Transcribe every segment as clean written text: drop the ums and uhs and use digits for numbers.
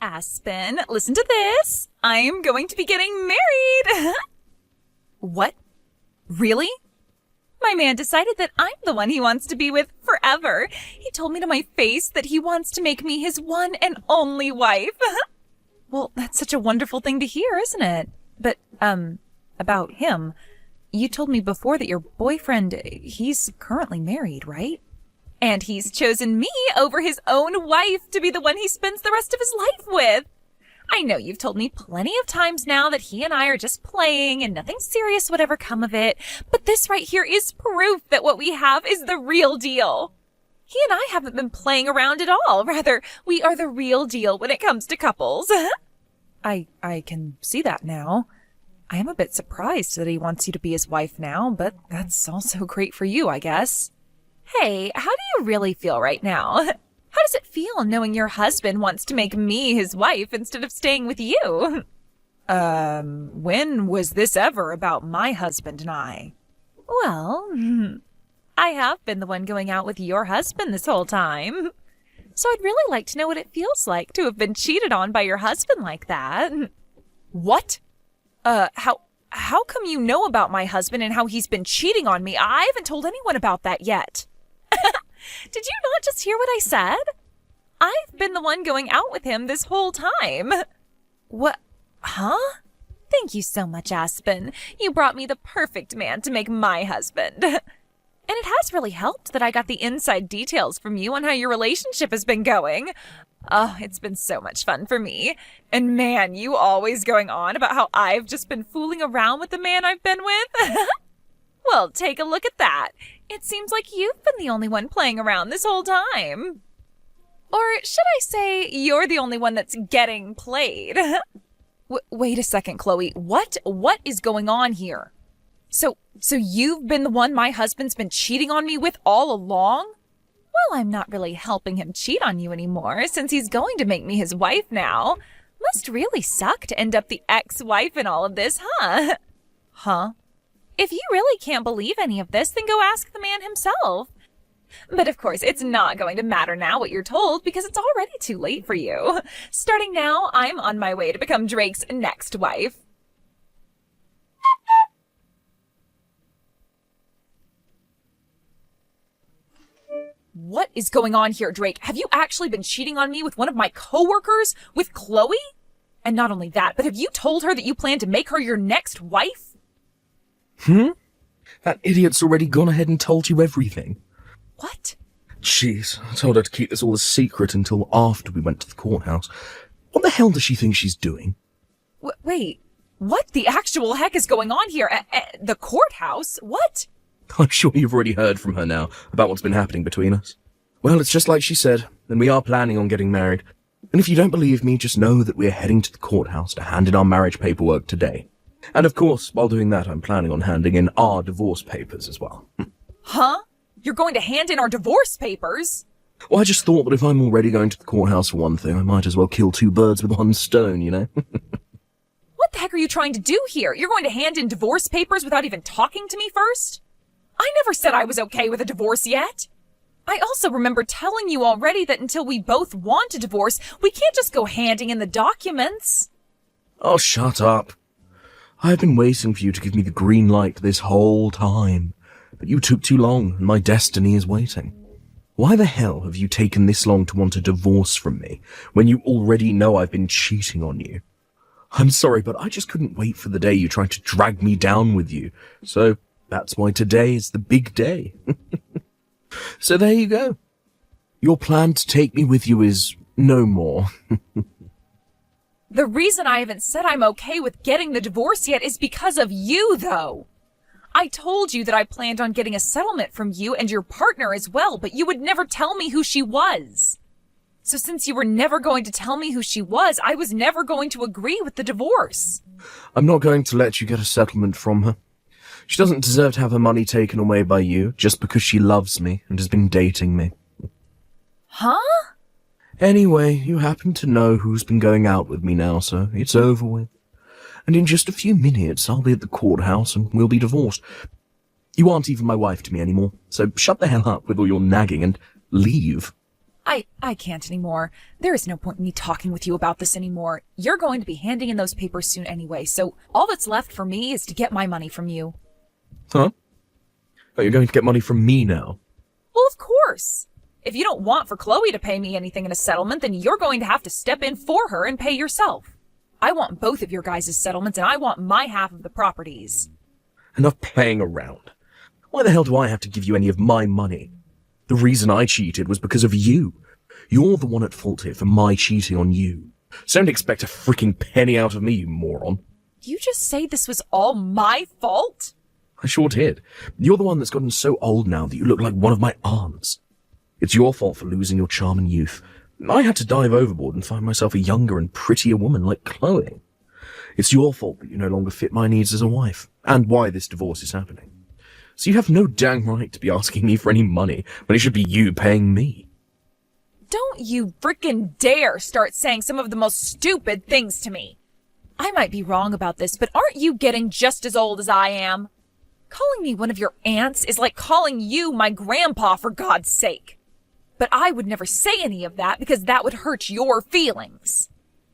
Aspen, listen to this. I am going to be getting married. What? Really? My man decided that I'm the one he wants to be with forever. He told me to my face that he wants to make me his one and only wife. Well, that's such a wonderful thing to hear, isn't it? But, about him, you told me before that your boyfriend, he's currently married, right? And he's chosen me over his own wife to be the one he spends the rest of his life with. I know you've told me plenty of times now that he and I are just playing and nothing serious would ever come of it, but this right here is proof that what we have is the real deal. He and I haven't been playing around at all. Rather, we are the real deal when it comes to couples. I can see that now. I am a bit surprised that he wants you to be his wife now, but that's also great for you, I guess. Hey, how do you really feel right now? How does it feel knowing your husband wants to make me his wife instead of staying with you? When was this ever about my husband and I? Well, I have been the one going out with your husband this whole time. So I'd really like to know what it feels like to have been cheated on by your husband like that. What? How come you know about my husband and how he's been cheating on me? I haven't told anyone about that yet. Did you not just hear what I said? I've been the one going out with him this whole time. What? Huh? Thank you so much, Aspen. You brought me the perfect man to make my husband. And it has really helped that I got the inside details from you on how your relationship has been going. Oh, it's been so much fun for me. And man, you always going on about how I've just been fooling around with the man I've been with. Well, take a look at that. It seems like you've been the only one playing around this whole time. Or should I say you're the only one that's getting played? Wait a second, Chloe. What is going on here? So you've been the one my husband's been cheating on me with all along? Well, I'm not really helping him cheat on you anymore since he's going to make me his wife now. Must really suck to end up the ex-wife in all of this, huh? Huh? If you really can't believe any of this, then go ask the man himself. But of course, it's not going to matter now what you're told because it's already too late for you. Starting now, I'm on my way to become Drake's next wife. What is going on here, Drake? Have you actually been cheating on me with one of my coworkers, with Chloe? And not only that, but have you told her that you plan to make her your next wife? That idiot's already gone ahead and told you everything. What? Jeez, I told her to keep this all a secret until after we went to the courthouse. What the hell does she think she's doing? Wait, what the actual heck is going on here? At the courthouse? What? I'm sure you've already heard from her now about what's been happening between us. Well, it's just like she said, and we are planning on getting married. And if you don't believe me, just know that we're heading to the courthouse to hand in our marriage paperwork today. And of course, while doing that, I'm planning on handing in our divorce papers as well. Huh? You're going to hand in our divorce papers? Well, I just thought that if I'm already going to the courthouse for one thing, I might as well kill two birds with one stone, you know? What the heck are you trying to do here? You're going to hand in divorce papers without even talking to me first? I never said I was okay with a divorce yet. I also remember telling you already that until we both want a divorce, we can't just go handing in the documents. Oh, shut up. I've been waiting for you to give me the green light this whole time, but you took too long, and my destiny is waiting. Why the hell have you taken this long to want a divorce from me, when you already know I've been cheating on you? I'm sorry, but I just couldn't wait for the day you tried to drag me down with you, so that's why today is the big day. So there you go. Your plan to take me with you is no more. The reason I haven't said I'm okay with getting the divorce yet is because of you, though. I told you that I planned on getting a settlement from you and your partner as well, but you would never tell me who she was. So since you were never going to tell me who she was, I was never going to agree with the divorce. I'm not going to let you get a settlement from her. She doesn't deserve to have her money taken away by you just because she loves me and has been dating me. Huh? Anyway, you happen to know who's been going out with me now, so it's over with. And in just a few minutes, I'll be at the courthouse and we'll be divorced. You aren't even my wife to me anymore, so shut the hell up with all your nagging and leave. I can't anymore. There is no point in me talking with you about this anymore. You're going to be handing in those papers soon anyway, so all that's left for me is to get my money from you. Huh? Oh, you're going to get money from me now? Well, of course. If you don't want for Chloe to pay me anything in a settlement, then you're going to have to step in for her and pay yourself. I want both of your guys' settlements, and I want my half of the properties. Enough playing around. Why the hell do I have to give you any of my money? The reason I cheated was because of you. You're the one at fault here for my cheating on you. So don't expect a freaking penny out of me, you moron. You just say this was all my fault? I sure did. You're the one that's gotten so old now that you look like one of my aunts. It's your fault for losing your charm and youth. I had to dive overboard and find myself a younger and prettier woman like Chloe. It's your fault that you no longer fit my needs as a wife, and why this divorce is happening. So you have no dang right to be asking me for any money when it should be you paying me. Don't you frickin' dare start saying some of the most stupid things to me. I might be wrong about this, but aren't you getting just as old as I am? Calling me one of your aunts is like calling you my grandpa, for God's sake. But I would never say any of that because that would hurt your feelings.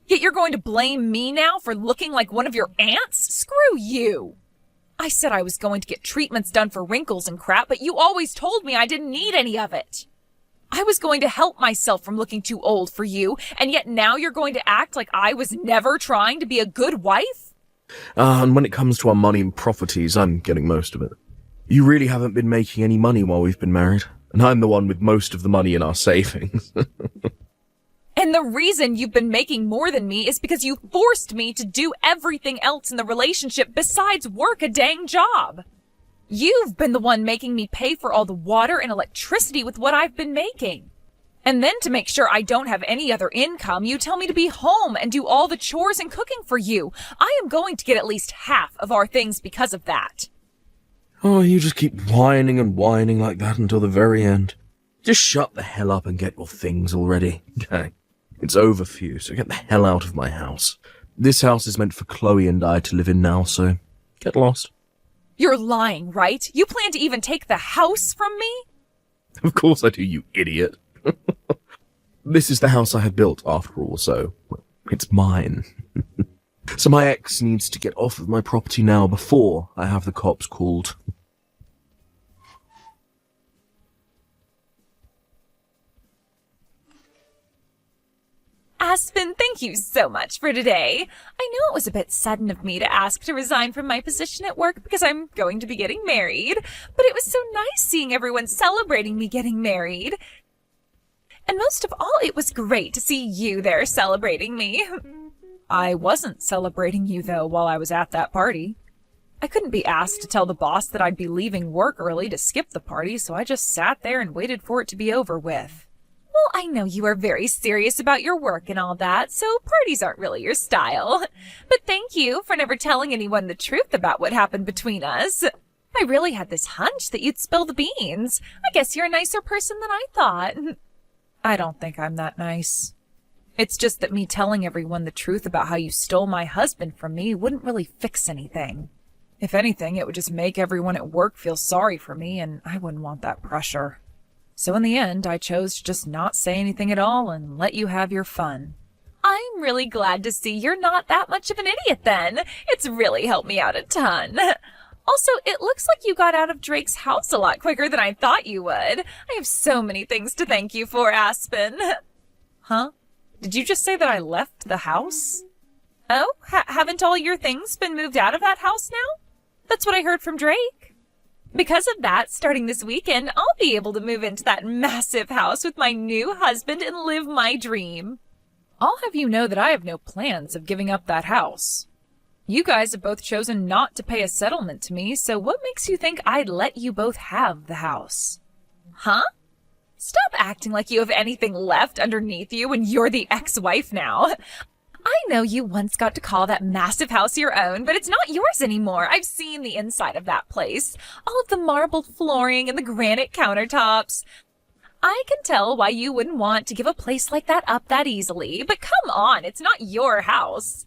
Yet you're going to blame me now for looking like one of your aunts? Screw you. I said I was going to get treatments done for wrinkles and crap, but you always told me I didn't need any of it. I was going to help myself from looking too old for you, and yet now you're going to act like I was never trying to be a good wife? And when it comes to our money and properties, I'm getting most of it. You really haven't been making any money while we've been married, and I'm the one with most of the money in our savings. And the reason you've been making more than me is because you forced me to do everything else in the relationship besides work a dang job. You've been the one making me pay for all the water and electricity with what I've been making. And then to make sure I don't have any other income, you tell me to be home and do all the chores and cooking for you. I am going to get at least half of our things because of that. Oh, you just keep whining and whining like that until the very end. Just shut the hell up and get your things already. Okay. It's over for you, so get the hell out of my house. This house is meant for Chloe and I to live in now, so get lost. You're lying, right? You plan to even take the house from me? Of course I do, you idiot. This is the house I had built, after all, so it's mine. So my ex needs to get off of my property now before I have the cops called. Aspen, thank you so much for today. I know it was a bit sudden of me to ask to resign from my position at work because I'm going to be getting married, but it was so nice seeing everyone celebrating me getting married. And most of all, it was great to see you there celebrating me. I wasn't celebrating you, though, while I was at that party. I couldn't be asked to tell the boss that I'd be leaving work early to skip the party, so I just sat there and waited for it to be over with. Well, I know you are very serious about your work and all that, so parties aren't really your style. But thank you for never telling anyone the truth about what happened between us. I really had this hunch that you'd spill the beans. I guess you're a nicer person than I thought. I don't think I'm that nice. It's just that me telling everyone the truth about how you stole my husband from me wouldn't really fix anything. If anything, it would just make everyone at work feel sorry for me, and I wouldn't want that pressure. So in the end, I chose to just not say anything at all and let you have your fun. I'm really glad to see you're not that much of an idiot then. It's really helped me out a ton. Also, it looks like you got out of Drake's house a lot quicker than I thought you would. I have so many things to thank you for, Aspen. Huh? Did you just say that I left the house? Oh, haven't all your things been moved out of that house now? That's what I heard from Drake. Because of that, starting this weekend, I'll be able to move into that massive house with my new husband and live my dream. I'll have you know that I have no plans of giving up that house. You guys have both chosen not to pay a settlement to me, so what makes you think I'd let you both have the house? Huh? Stop acting like you have anything left underneath you when you're the ex-wife now. I know you once got to call that massive house your own, but it's not yours anymore. I've seen the inside of that place. All of the marbled flooring and the granite countertops. I can tell why you wouldn't want to give a place like that up that easily, but come on, it's not your house.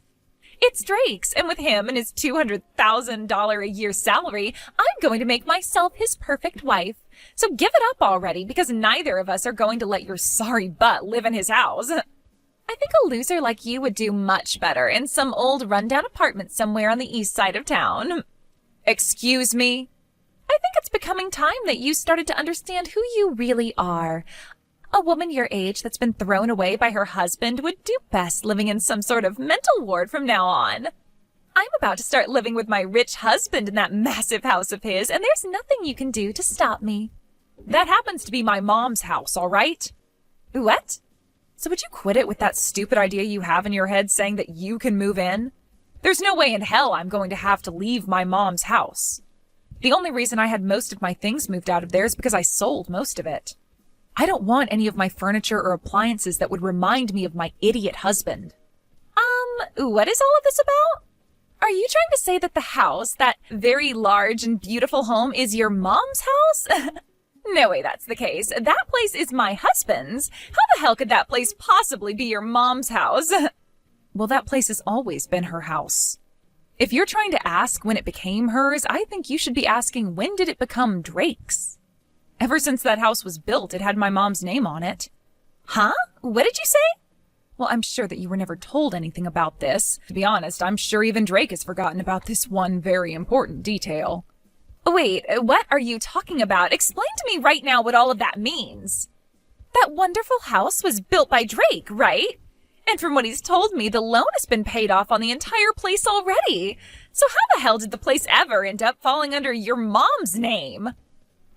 It's Drake's, and with him and his $200,000 a year salary, I'm going to make myself his perfect wife. So give it up already, because neither of us are going to let your sorry butt live in his house. I think a loser like you would do much better in some old rundown apartment somewhere on the east side of town. Excuse me? I think it's becoming time that you started to understand who you really are. A woman your age that's been thrown away by her husband would do best living in some sort of mental ward from now on. I'm about to start living with my rich husband in that massive house of his, and there's nothing you can do to stop me. That happens to be my mom's house, all right? What? So would you quit it with that stupid idea you have in your head saying that you can move in? There's no way in hell I'm going to have to leave my mom's house. The only reason I had most of my things moved out of there is because I sold most of it. I don't want any of my furniture or appliances that would remind me of my idiot husband. What is all of this about? Are you trying to say that the house, that very large and beautiful home, is your mom's house? No way that's the case. That place is my husband's. How the hell could that place possibly be your mom's house? Well, that place has always been her house. If you're trying to ask when it became hers, I think you should be asking when did it become Drake's? Ever since that house was built, it had my mom's name on it. Huh? What did you say? Well, I'm sure that you were never told anything about this. To be honest, I'm sure even Drake has forgotten about this one very important detail. Wait, what are you talking about? Explain to me right now what all of that means. That wonderful house was built by Drake, right? And from what he's told me, the loan has been paid off on the entire place already. So how the hell did the place ever end up falling under your mom's name?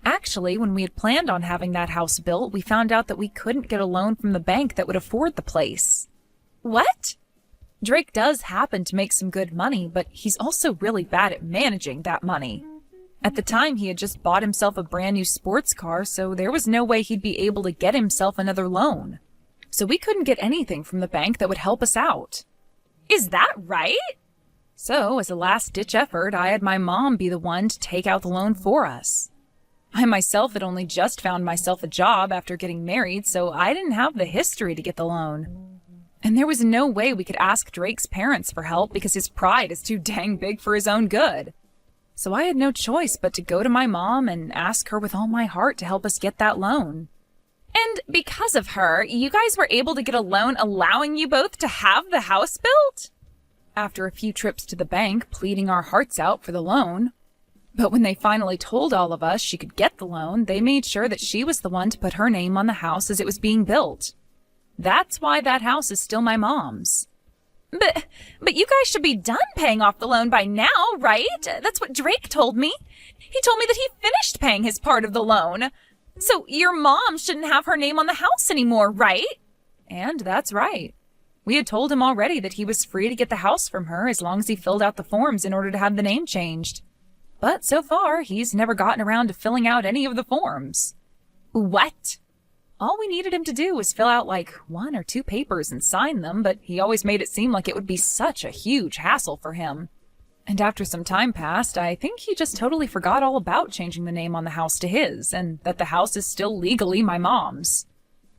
Actually, when we had planned on having that house built, we found out that we couldn't get a loan from the bank that would afford the place. What? Drake does happen to make some good money, but he's also really bad at managing that money. At the time, he had just bought himself a brand new sports car, so there was no way he'd be able to get himself another loan. So we couldn't get anything from the bank that would help us out. Is that right? So, as a last-ditch effort, I had my mom be the one to take out the loan for us. I myself had only just found myself a job after getting married, so I didn't have the history to get the loan. And there was no way we could ask Drake's parents for help because his pride is too dang big for his own good. So I had no choice but to go to my mom and ask her with all my heart to help us get that loan. And because of her, you guys were able to get a loan allowing you both to have the house built? After a few trips to the bank, pleading our hearts out for the loan. But when they finally told all of us she could get the loan, they made sure that she was the one to put her name on the house as it was being built. That's why that house is still my mom's. But you guys should be done paying off the loan by now, right? That's what Drake told me. He told me that he finished paying his part of the loan. So your mom shouldn't have her name on the house anymore, right? And that's right. We had told him already that he was free to get the house from her as long as he filled out the forms in order to have the name changed. But so far, he's never gotten around to filling out any of the forms. What? All we needed him to do was fill out like 1 or 2 papers and sign them, but he always made it seem like it would be such a huge hassle for him. And after some time passed, I think he just totally forgot all about changing the name on the house to his, and that the house is still legally my mom's.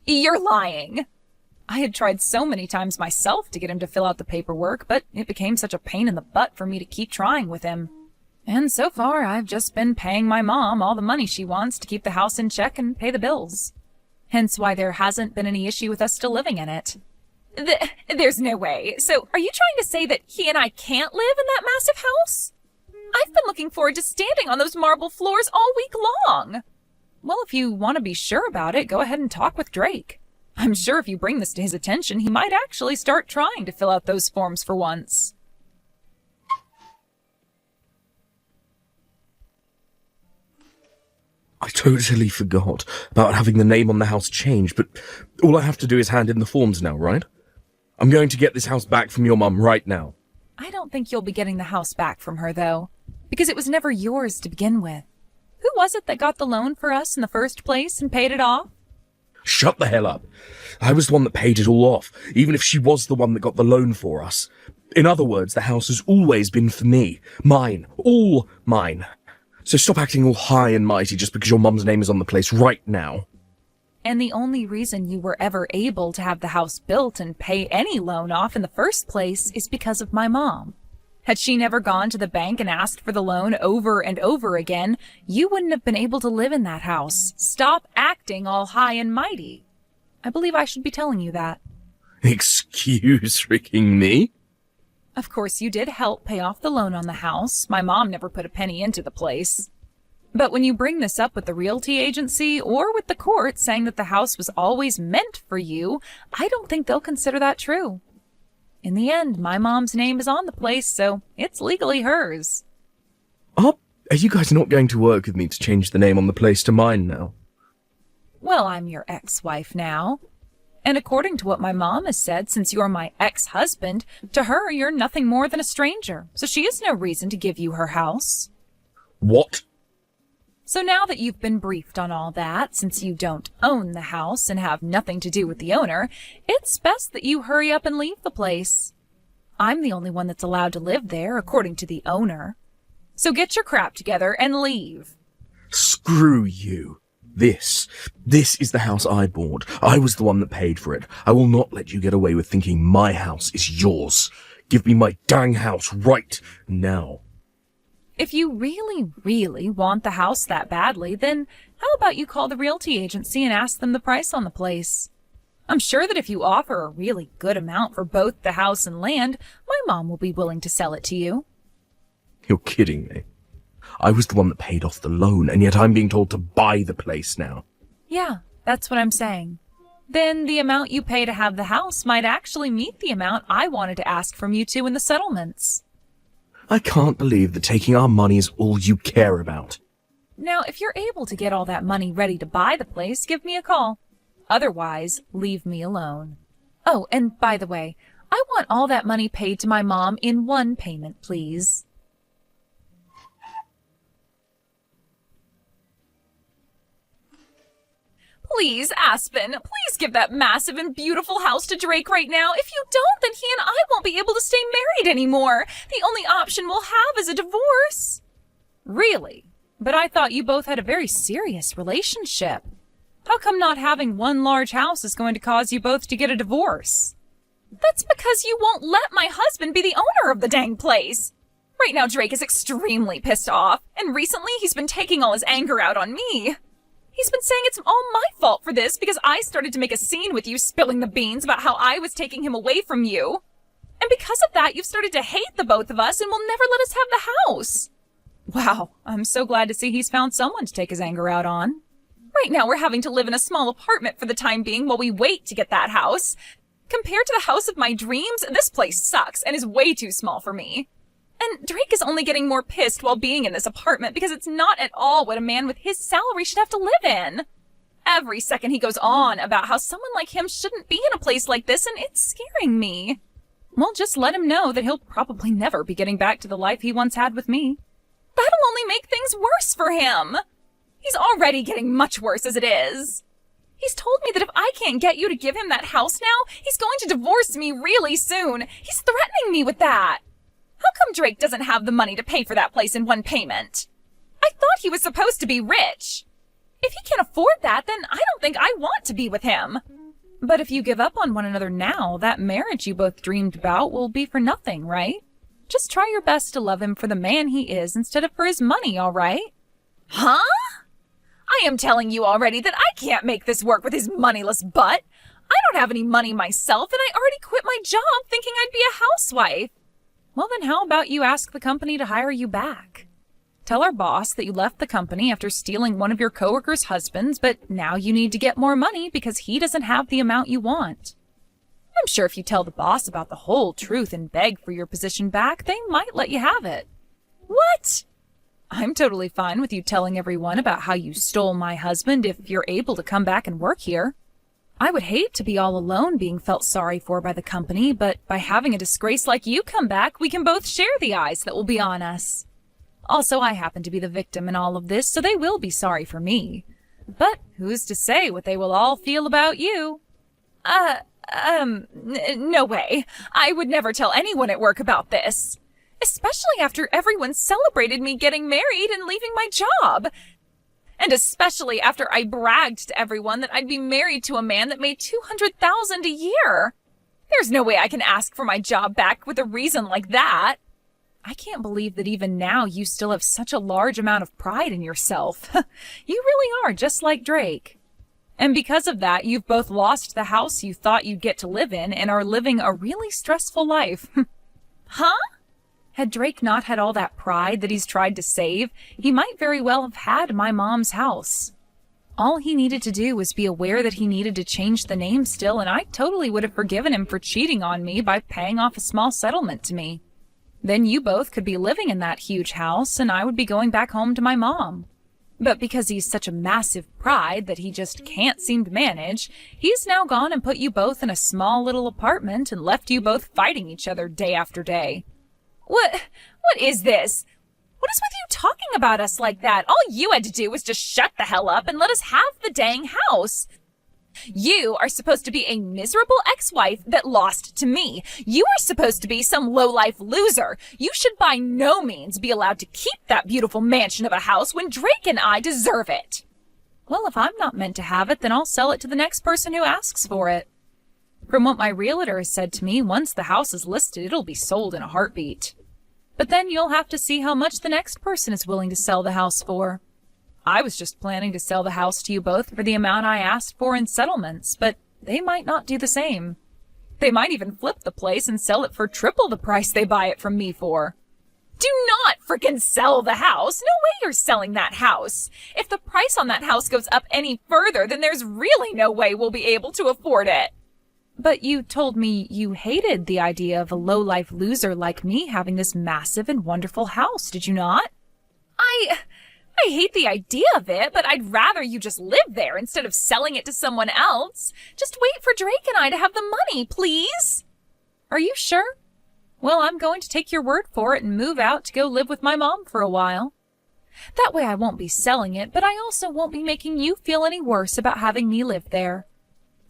You're lying! I had tried so many times myself to get him to fill out the paperwork, but it became such a pain in the butt for me to keep trying with him. And so far, I've just been paying my mom all the money she wants to keep the house in check and pay the bills. Hence why there hasn't been any issue with us still living in it. There's no way. So, are you trying to say that he and I can't live in that massive house? I've been looking forward to standing on those marble floors all week long. Well, if you want to be sure about it, go ahead and talk with Drake. I'm sure if you bring this to his attention, he might actually start trying to fill out those forms for once. I totally forgot about having the name on the house changed, but all I have to do is hand in the forms now, right? I'm going to get this house back from your mum right now. I don't think you'll be getting the house back from her, though, because it was never yours to begin with. Who was it that got the loan for us in the first place and paid it off? Shut the hell up. I was the one that paid it all off, even if she was the one that got the loan for us. In other words, the house has always been for me. Mine. All mine. So stop acting all high and mighty just because your mum's name is on the place right now. And the only reason you were ever able to have the house built and pay any loan off in the first place is because of my mom. Had she never gone to the bank and asked for the loan over and over again, you wouldn't have been able to live in that house. Stop acting all high and mighty. I believe I should be telling you that. Excuse freaking me? Of course, you did help pay off the loan on the house. My mom never put a penny into the place. But when you bring this up with the realty agency or with the court saying that the house was always meant for you, I don't think they'll consider that true. In the end, my mom's name is on the place, so it's legally hers. Oh, are you guys not going to work with me to change the name on the place to mine now? Well, I'm your ex-wife now. And according to what my mom has said, since you're my ex-husband, to her you're nothing more than a stranger, so she has no reason to give you her house. What? So now that you've been briefed on all that, since you don't own the house and have nothing to do with the owner, it's best that you hurry up and leave the place. I'm the only one that's allowed to live there, according to the owner. So get your crap together and leave. Screw you. This is the house I bought. I was the one that paid for it. I will not let you get away with thinking my house is yours. Give me my dang house right now. If you really, really want the house that badly, then how about you call the realty agency and ask them the price on the place? I'm sure that if you offer a really good amount for both the house and land, my mom will be willing to sell it to you. You're kidding me. I was the one that paid off the loan, and yet I'm being told to buy the place now. Yeah, that's what I'm saying. Then the amount you pay to have the house might actually meet the amount I wanted to ask from you two in the settlements. I can't believe that taking our money is all you care about. Now, if you're able to get all that money ready to buy the place, give me a call. Otherwise, leave me alone. Oh, and by the way, I want all that money paid to my mom in one payment, please. Please, Aspen, please give that massive and beautiful house to Drake right now. If you don't, then he and I won't be able to stay married anymore. The only option we'll have is a divorce. Really? But I thought you both had a very serious relationship. How come not having one large house is going to cause you both to get a divorce? That's because you won't let my husband be the owner of the dang place. Right now, Drake is extremely pissed off, and recently he's been taking all his anger out on me. He's been saying it's all my fault for this because I started to make a scene with you spilling the beans about how I was taking him away from you. And because of that, you've started to hate the both of us and will never let us have the house. Wow, I'm so glad to see he's found someone to take his anger out on. Right now, we're having to live in a small apartment for the time being while we wait to get that house. Compared to the house of my dreams, this place sucks and is way too small for me. And Drake is only getting more pissed while being in this apartment because it's not at all what a man with his salary should have to live in. Every second he goes on about how someone like him shouldn't be in a place like this, and it's scaring me. Well, just let him know that he'll probably never be getting back to the life he once had with me. That'll only make things worse for him. He's already getting much worse as it is. He's told me that if I can't get you to give him that house now, he's going to divorce me really soon. He's threatening me with that. How come Drake doesn't have the money to pay for that place in one payment? I thought he was supposed to be rich. If he can't afford that, then I don't think I want to be with him. But if you give up on one another now, that marriage you both dreamed about will be for nothing, right? Just try your best to love him for the man he is instead of for his money, all right? Huh? I am telling you already that I can't make this work with his moneyless butt. I don't have any money myself, and I already quit my job thinking I'd be a housewife. Well, then how about you ask the company to hire you back? Tell our boss that you left the company after stealing one of your coworkers' husbands, but now you need to get more money because he doesn't have the amount you want. I'm sure if you tell the boss about the whole truth and beg for your position back, they might let you have it. What? I'm totally fine with you telling everyone about how you stole my husband if you're able to come back and work here. I would hate to be all alone being felt sorry for by the company, but by having a disgrace like you come back, we can both share the eyes that will be on us. Also, I happen to be the victim in all of this, so they will be sorry for me. But who's to say what they will all feel about you? No way. I would never tell anyone at work about this. Especially after everyone celebrated me getting married and leaving my job. And especially after I bragged to everyone that I'd be married to a man that made $200,000 a year. There's no way I can ask for my job back with a reason like that. I can't believe that even now you still have such a large amount of pride in yourself. You really are just like Drake. And because of that, you've both lost the house you thought you'd get to live in and are living a really stressful life. Huh? Had Drake not had all that pride that he's tried to save, he might very well have had my mom's house. All he needed to do was be aware that he needed to change the name still, and I totally would have forgiven him for cheating on me by paying off a small settlement to me. Then you both could be living in that huge house, and I would be going back home to my mom. But because he's such a massive pride that he just can't seem to manage, he's now gone and put you both in a small little apartment and left you both fighting each other day after day. What is this? What is with you talking about us like that? All you had to do was just shut the hell up and let us have the dang house. You are supposed to be a miserable ex-wife that lost to me. You are supposed to be some low-life loser. You should by no means be allowed to keep that beautiful mansion of a house when Drake and I deserve it. Well, if I'm not meant to have it, then I'll sell it to the next person who asks for it. From what my realtor has said to me, once the house is listed, it'll be sold in a heartbeat. But then you'll have to see how much the next person is willing to sell the house for. I was just planning to sell the house to you both for the amount I asked for in settlements, but they might not do the same. They might even flip the place and sell it for triple the price they buy it from me for. Do not frickin' sell the house. No way you're selling that house. If the price on that house goes up any further, then there's really no way we'll be able to afford it. But you told me you hated the idea of a low-life loser like me having this massive and wonderful house, did you not? I hate the idea of it, but I'd rather you just live there instead of selling it to someone else. Just wait for Drake and I to have the money, please. Are you sure? Well, I'm going to take your word for it and move out to go live with my mom for a while. That way I won't be selling it, but I also won't be making you feel any worse about having me live there.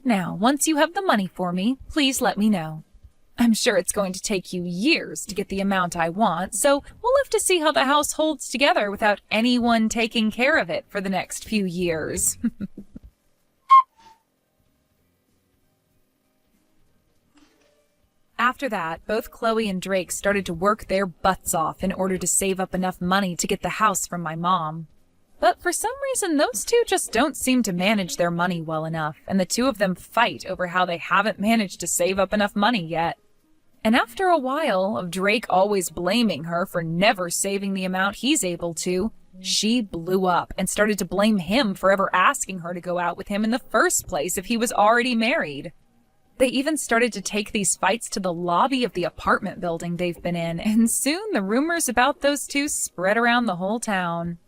Now, once you have the money for me, please let me know. I'm sure it's going to take you years to get the amount I want, so we'll have to see how the house holds together without anyone taking care of it for the next few years. After that, both Chloe and Drake started to work their butts off in order to save up enough money to get the house from my mom. But for some reason, those two just don't seem to manage their money well enough, and the two of them fight over how they haven't managed to save up enough money yet. And after a while of Drake always blaming her for never saving the amount he's able to, she blew up and started to blame him for ever asking her to go out with him in the first place if he was already married. They even started to take these fights to the lobby of the apartment building they've been in, and soon the rumors about those two spread around the whole town.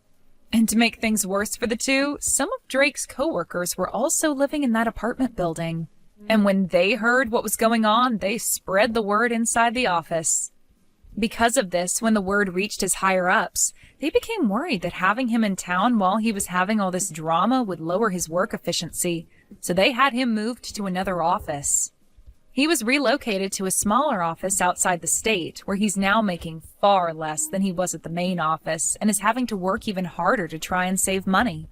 And to make things worse for the two, some of Drake's coworkers were also living in that apartment building. And when they heard what was going on, they spread the word inside the office. Because of this, when the word reached his higher-ups, they became worried that having him in town while he was having all this drama would lower his work efficiency, so they had him moved to another office. He was relocated to a smaller office outside the state, where he's now making far less than he was at the main office and is having to work even harder to try and save money.